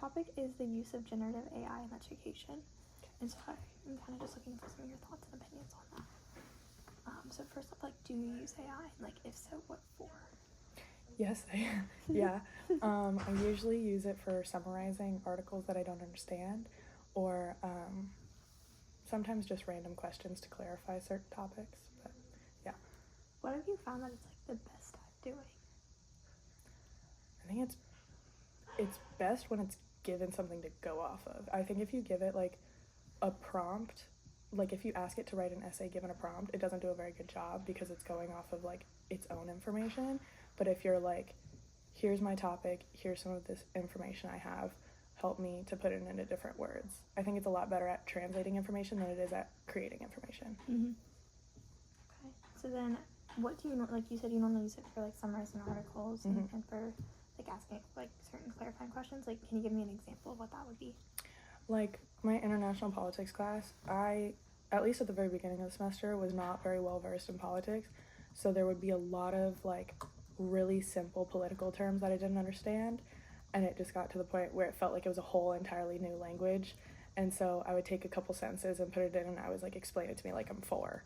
topic is the use of generative AI in education. And so I'm kind of just looking for some of your thoughts and opinions on that. So first up, like, do you use AI? Like, if so, what for? Yes, I usually use it for summarizing articles that I don't understand, or sometimes just random questions to clarify certain topics. But yeah. What have you found that it's like the best at doing? I think it's best when it's given something to go off of. I think if you give it like a prompt, like if you ask it to write an essay given a prompt, it doesn't do a very good job because it's going off of like its own information. But if you're like, here's my topic, here's some of this information I have, help me to put it into different words. I think it's a lot better at translating information than it is at creating information. Mm-hmm. Okay. So then, what do you, like you said, you normally use it for like summarizing articles and for like asking like certain clarifying questions. Like, can you give me an example of what that would be? Like my international politics class, I, at least at the very beginning of the semester, was not very well versed in politics. So there would be a lot of like really simple political terms that I didn't understand. And it just got to the point where it felt like it was a whole entirely new language. And so I would take a couple sentences and put it in, and I was like, explain it to me like I'm 4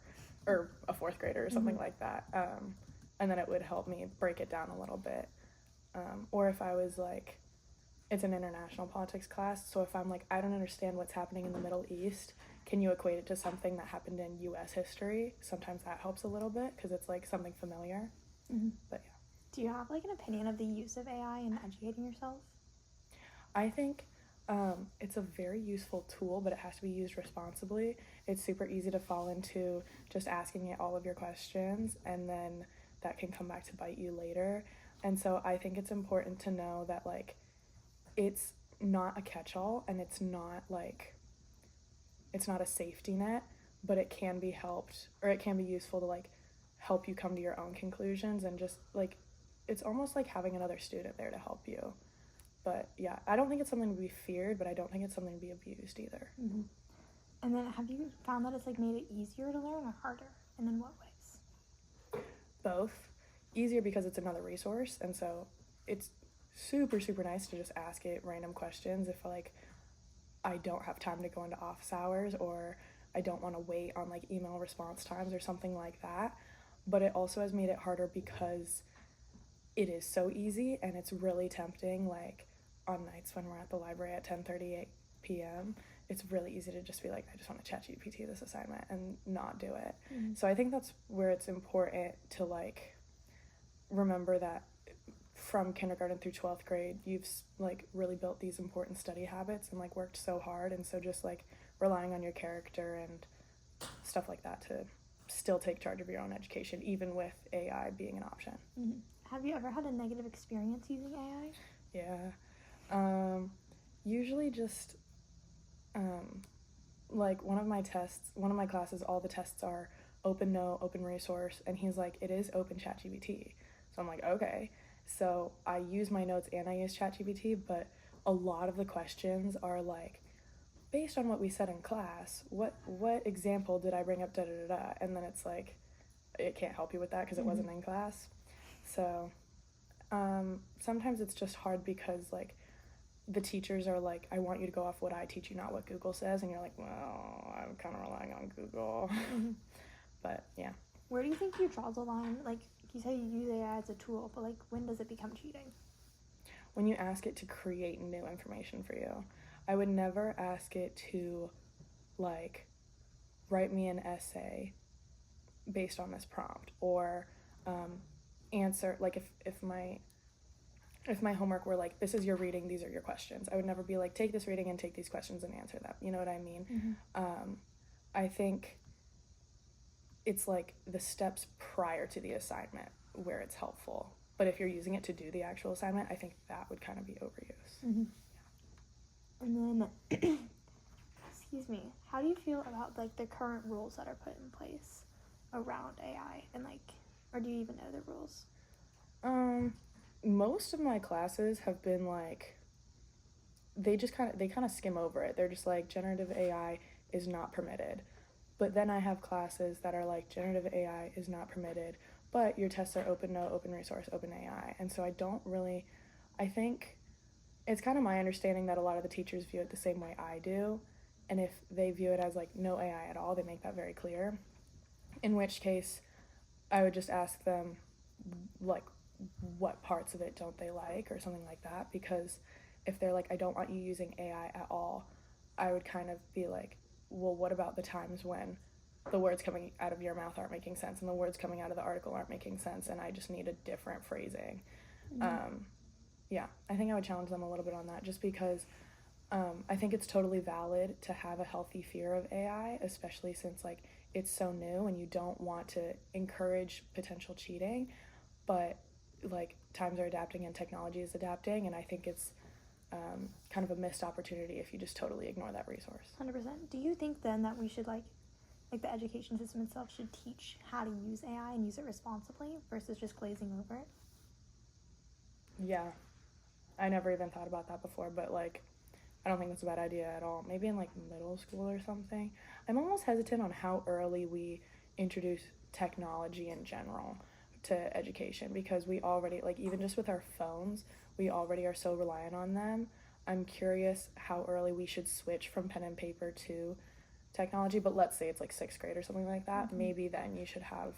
or a 4th grader or something like that. And then it would help me break it down a little bit. Or if I was like, it's an international politics class, so if I'm like, I don't understand what's happening in the Middle East, can you equate it to something that happened in U.S. history? Sometimes that helps a little bit because it's like something familiar. But yeah. Do you have like an opinion of the use of AI in educating yourself? I think it's a very useful tool, but it has to be used responsibly. It's super easy to fall into just asking it all of your questions, and then that can come back to bite you later. And so I think it's important to know that like it's not a catch-all, and it's not a safety net, but it can be helped, or it can be useful to like help you come to your own conclusions, and just like it's almost like having another student there to help you. But yeah, I don't think it's something to be feared, but I don't think it's something to be abused either. And then have you found that it's like made it easier to learn or harder, and in what ways? Both. Easier because it's another resource, and so it's super nice to just ask it random questions if like I don't have time to go into office hours, or I don't want to wait on like email response times or something like that. But it also has made it harder because it is so easy, and it's really tempting, like on nights when we're at the library at 10:38 p.m. it's really easy to just be like, I just want to ChatGPT this assignment and not do it. So I think that's where it's important to like remember that from kindergarten through 12th grade, you've like really built these important study habits and like worked so hard, and so just like relying on your character and stuff like that to still take charge of your own education, even with AI being an option. Have you ever had a negative experience using AI? Yeah. Usually just like one of my classes, all the tests are open resource, and he's like, it is open ChatGPT. So I'm like, okay. So I use my notes and I use ChatGPT, but a lot of the questions are like, based on what we said in class, what example did I bring up, da-da-da-da? And then it's like, it can't help you with that because it wasn't in class. So sometimes it's just hard because like the teachers are like, I want you to go off what I teach you, not what Google says. And you're like, well, I'm kind of relying on Google. But yeah. Where do you think you draw the line? Like, you say you use AI as a tool, but like, when does it become cheating? When you ask it to create new information for you. I would never ask it to like write me an essay based on this prompt, or answer, like if my homework were like, this is your reading, these are your questions, I would never be like, take this reading and take these questions and answer them. You know what I mean? I think it's like the steps prior to the assignment where it's helpful. But if you're using it to do the actual assignment, I think that would kind of be overuse. And then, excuse me, how do you feel about like the current rules that are put in place around AI, and like, or do you even know the rules? Most of my classes have been like, they kind of skim over it. They're just like, generative AI is not permitted. But then I have classes that are like, generative AI is not permitted, but your tests are open resource, open AI. And so I think it's kind of my understanding that a lot of the teachers view it the same way I do. And if they view it as like no AI at all, they make that very clear. In which case, I would just ask them, like, what parts of it don't they like or something like that. Because if they're like, I don't want you using AI at all, I would kind of be like, well, what about the times when the words coming out of your mouth aren't making sense and the words coming out of the article aren't making sense and I just need a different phrasing? Yeah, I think I would challenge them a little bit on that just because I think it's totally valid to have a healthy fear of AI, especially since like it's so new and you don't want to encourage potential cheating, but like times are adapting and technology is adapting, and I think it's kind of a missed opportunity if you just totally ignore that resource. 100%. Do you think then that we should like the education system itself should teach how to use AI and use it responsibly versus just glazing over it? Yeah, I never even thought about that before, but like I don't think that's a bad idea at all. Maybe in like middle school or something. I'm almost hesitant on how early we introduce technology in general to education because we already, like, even just with our phones, we already are so reliant on them. I'm curious how early we should switch from pen and paper to technology, but let's say it's like sixth grade or something like that. Maybe then you should have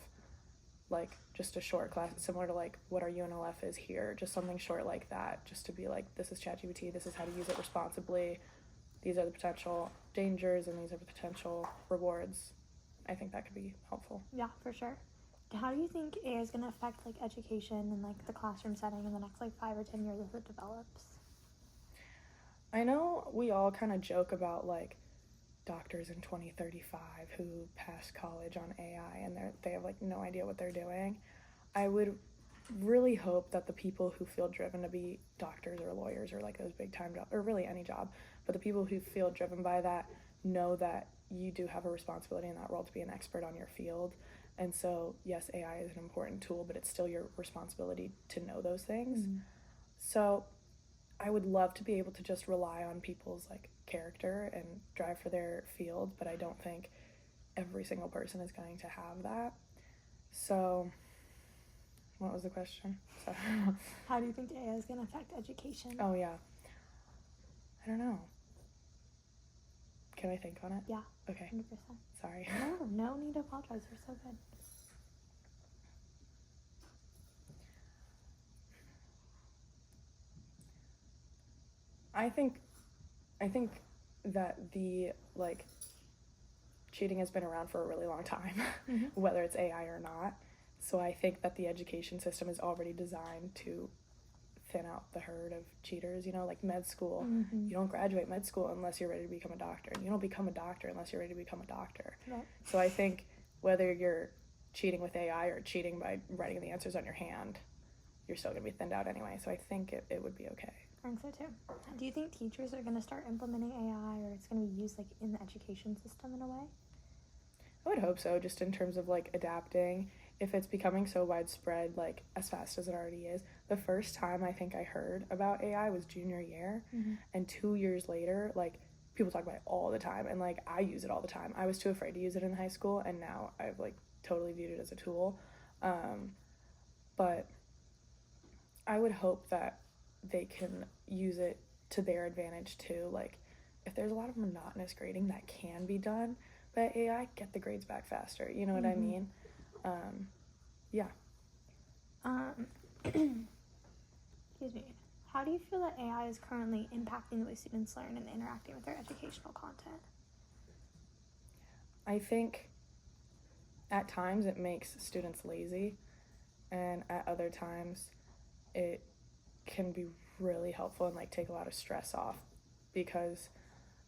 like just a short class similar to like what our UNLF is here, just something short like that, just to be like, this is ChatGPT, this is how to use it responsibly, these are the potential dangers and these are the potential rewards. I think that could be helpful. Yeah, for sure. How do you think AI is going to affect like education and like the classroom setting in the next like 5 or 10 years as it develops? I know we all kind of joke about like doctors in 2035 who pass college on AI and they have like no idea what they're doing. I would really hope that the people who feel driven to be doctors or lawyers or like those big time jobs, or really any job, but the people who feel driven by that know that you do have a responsibility in that role to be an expert on your field. And so yes, AI is an important tool, but it's still your responsibility to know those things. So I would love to be able to just rely on people's like character and drive for their field, but I don't think every single person is going to have that. So what was the question? Sorry. How do you think AI is going to affect education? Oh yeah. I don't know. Can I think on it? Yeah. Okay. 100%. Sorry. No need to apologize. You're so good. I think that the like cheating has been around for a really long time, whether it's AI or not. So I think that the education system is already designed to thin out the herd of cheaters. You know, like med school. You don't graduate med school unless you're ready to become a doctor, and you don't become a doctor unless you're ready to become a doctor. Right. So I think whether you're cheating with AI or cheating by writing the answers on your hand, you're still going to be thinned out anyway. So I think it would be okay. I think so too. Do you think teachers are going to start implementing AI, or it's going to be used like in the education system in a way? I would hope so, just in terms of like adapting. If it's becoming so widespread, like as fast as it already is. The first time I think I heard about AI was junior year, and 2 years later, like people talk about it all the time, and like I use it all the time. I was too afraid to use it in high school, and now I've like totally viewed it as a tool. But I would hope that they can use it to their advantage too. Like if there's a lot of monotonous grading that can be done by AI, get the grades back faster. You know what I mean? Yeah. Excuse me. How do you feel that AI is currently impacting the way students learn and interacting with their educational content? I think at times it makes students lazy, and at other times it can be really helpful and like take a lot of stress off, because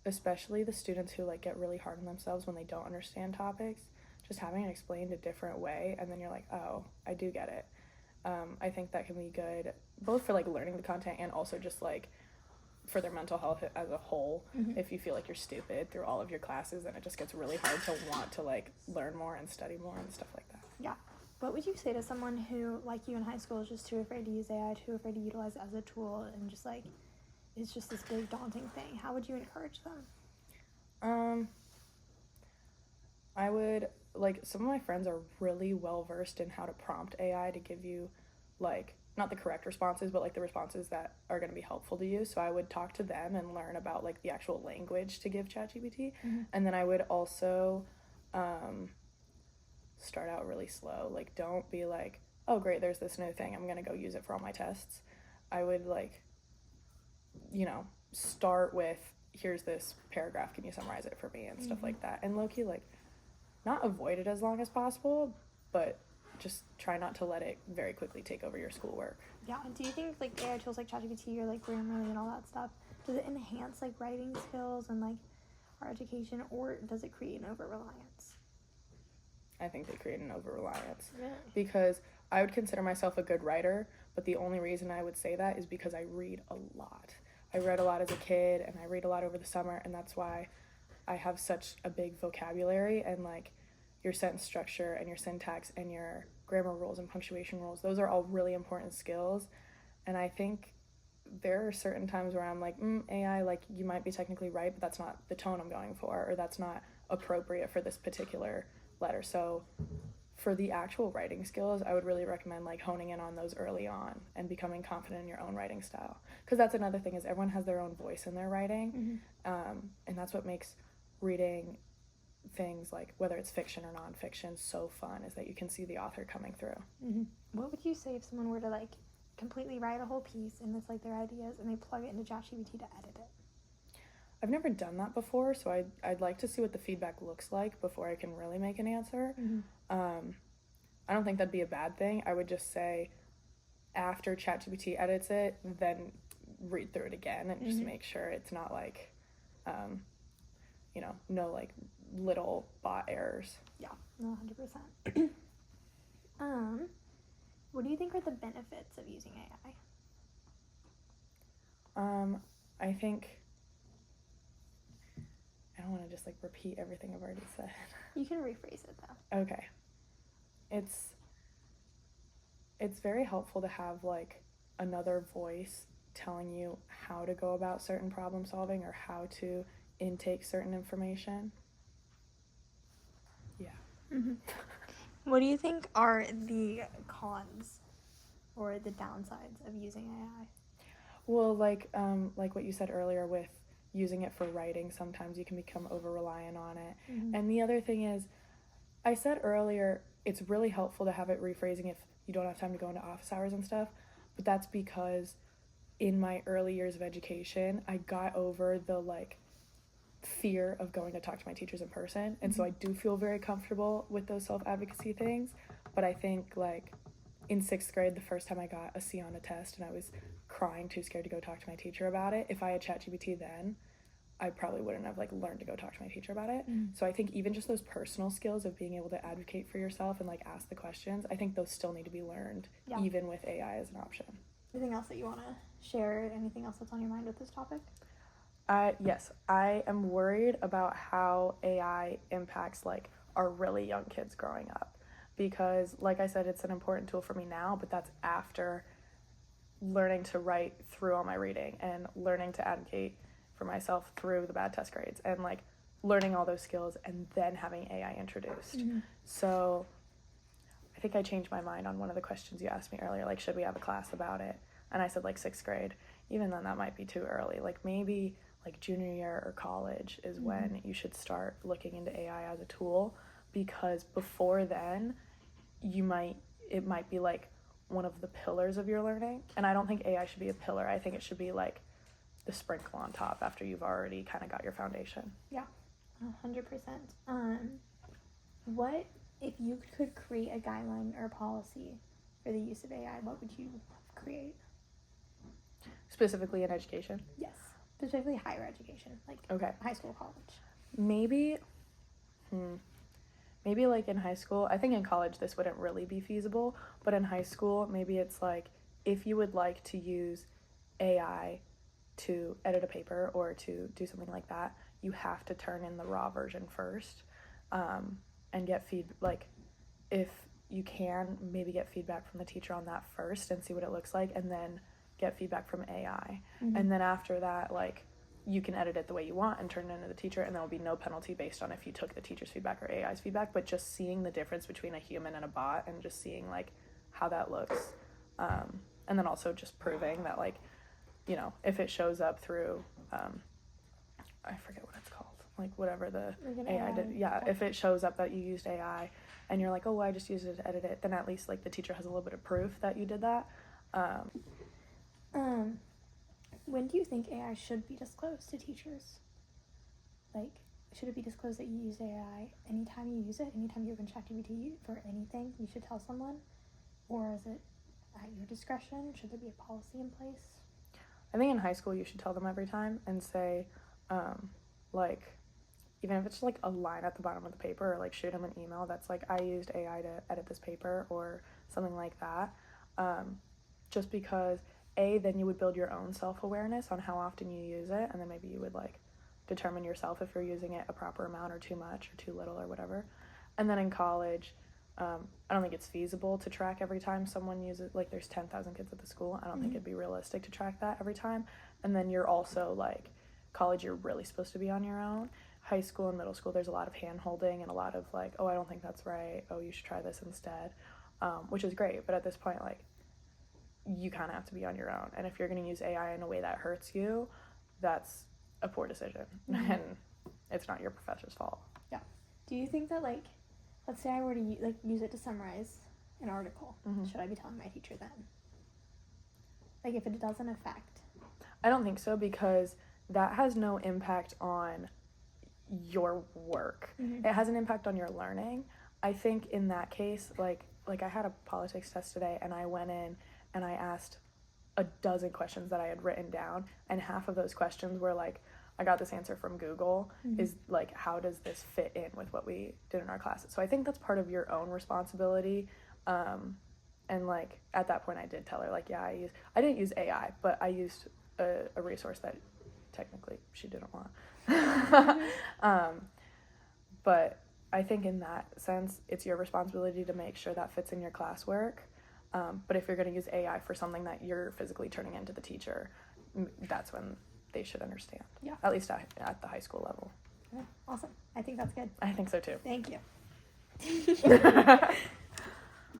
especially the students who like get really hard on themselves when they don't understand topics, just having it explained a different way and then you're like, oh, I do get it. I think that can be good both for like learning the content and also just like for their mental health as a whole. If you feel like you're stupid through all of your classes, then it just gets really hard to want to like learn more and study more and stuff like that. Yeah. What would you say to someone who, like you in high school, is just too afraid to use AI, too afraid to utilize it as a tool, and just like it's just this big daunting thing? How would you encourage them? I would, like, some of my friends are really well versed in how to prompt AI to give you like not the correct responses, but like the responses that are going to be helpful to you. So I would talk to them and learn about like the actual language to give ChatGPT. And then I would also start out really slow. Like, don't be like, oh great, there's this new thing, I'm going to go use it for all my tests. I would like, start with, here's this paragraph, can you summarize it for me, and stuff like that. And low-key, like, not avoid it as long as possible, but just try not to let it very quickly take over your schoolwork. Yeah, and do you think, like, AI tools like ChatGPT or, like, Grammarly and all that stuff, does it enhance, like, writing skills and, like, our education, or does it create an over-reliance? I think they create an over-reliance. Really? Because I would consider myself a good writer, but the only reason I would say that is because I read a lot. I read a lot as a kid, and I read a lot over the summer, and that's why I have such a big vocabulary, and like your sentence structure and your syntax and your grammar rules and punctuation rules, those are all really important skills. And I think there are certain times where I'm like, AI, like, you might be technically right, but that's not the tone I'm going for, or that's not appropriate for this particular letter. So for the actual writing skills, I would really recommend like honing in on those early on and becoming confident in your own writing style, because that's another thing, is everyone has their own voice in their writing. And that's what makes reading things, like whether it's fiction or nonfiction, so fun, is that you can see the author coming through. What would you say if someone were to like completely write a whole piece and it's like their ideas and they plug it into ChatGPT to edit it? I've never done that before, so I'd like to see what the feedback looks like before I can really make an answer. I don't think that'd be a bad thing. I would just say after ChatGPT edits it, then read through it again and just make sure it's not like, no like little bot errors. Yeah, no, 100%. What do you think are the benefits of using AI? I think, I don't want to just like repeat everything I've already said. You can rephrase it though. Okay. It's very helpful to have like another voice telling you how to go about certain problem solving or how to intake certain information. Yeah. What do you think are the cons or the downsides of using AI? Well, like what you said earlier with using it for writing, sometimes you can become over-reliant on it. And the other thing is, I said earlier, it's really helpful to have it rephrasing if you don't have time to go into office hours and stuff, but that's because in my early years of education, I got over the like fear of going to talk to my teachers in person, and so I do feel very comfortable with those self-advocacy things. But I think like in 6th grade, the first time I got a C on a test and I was crying, too scared to go talk to my teacher about it, if I had ChatGPT then, I probably wouldn't have like learned to go talk to my teacher about it. So I think even just those personal skills of being able to advocate for yourself and like ask the questions, I think those still need to be learned, even with AI as an option. Anything else that you want to share? Anything else that's on your mind with this topic? Yes, I am worried about how AI impacts like our really young kids growing up, because like I said, it's an important tool for me now, but that's after learning to write through all my reading and learning to advocate for myself through the bad test grades and like learning all those skills and then having AI introduced. So I think I changed my mind on one of the questions you asked me earlier, like should we have a class about it? And I said like 6th grade. Even then that might be too early. Like maybe like junior year or college is when you should start looking into AI as a tool, because before then it might be like one of the pillars of your learning. And I don't think AI should be a pillar. I think it should be like the sprinkle on top after you've already kind of got your foundation. Yeah, 100%. What if you could create a guideline or a policy for the use of AI, what would you create? Specifically in education? Yes, specifically higher education, like high school, college. Maybe like in high school, I think in college this wouldn't really be feasible, but in high school, maybe it's like, if you would like to use AI to edit a paper or to do something like that, you have to turn in the raw version first, and get like, if you can, maybe get feedback from the teacher on that first and see what it looks like, and then get feedback from AI. And then after that, like, you can edit it the way you want and turn it into the teacher, and there will be no penalty based on if you took the teacher's feedback or AI's feedback, but just seeing the difference between a human and a bot and just seeing like how that looks, And then also just proving that, like, you know, if it shows up through, I forget what it's called, like whatever the AI did. Yeah, if it shows up that you used AI and you're like, oh, I just used it to edit it, then at least, like, the teacher has a little bit of proof that you did that. When do you think AI should be disclosed to teachers? Like, should it be disclosed that you use AI anytime you use it? Anytime you open ChatGPT for anything, you should tell someone? Or is it at your discretion? Should there be a policy in place? I think in high school you should tell them every time and say, like, even if it's just, like, a line at the bottom of the paper, or, like, shoot them an email that's like, I used AI to edit this paper, or something like that. Just because, then you would build your own self-awareness on how often you use it, and then maybe you would, like, determine yourself if you're using it a proper amount, or too much, or too little, or whatever. And then in college, I don't think it's feasible to track every time someone uses, like, there's 10,000 kids at the school. I don't think it'd be realistic to track that every time. And then you're also, like, college, you're really supposed to be on your own. High school and middle school, there's a lot of hand-holding and a lot of, like, oh, I don't think that's right. Oh, you should try this instead, which is great. But at this point, like, you kind of have to be on your own. And if you're going to use AI in a way that hurts you, that's a poor decision. And it's not your professor's fault. Yeah. Do you think that, like, let's say I were to use it to summarize an article, should I be telling my teacher then? Like, if it doesn't affect? I don't think so, because that has no impact on your work. It has an impact on your learning. I think in that case, like I had a politics test today, and I went in and I asked a dozen questions that I had written down, and half of those questions were like, I got this answer from Google, is like, how does this fit in with what we did in our classes? So I think that's part of your own responsibility. And, like, at that point I did tell her, like, yeah, I didn't use AI, but I used a resource that technically she didn't want. But I think in that sense, it's your responsibility to make sure that fits in your classwork. But if you're going to use AI for something that you're physically turning into the teacher, that's when they should understand. Yeah. At least at the high school level. Yeah. Awesome. I think that's good. I think so too. Thank you.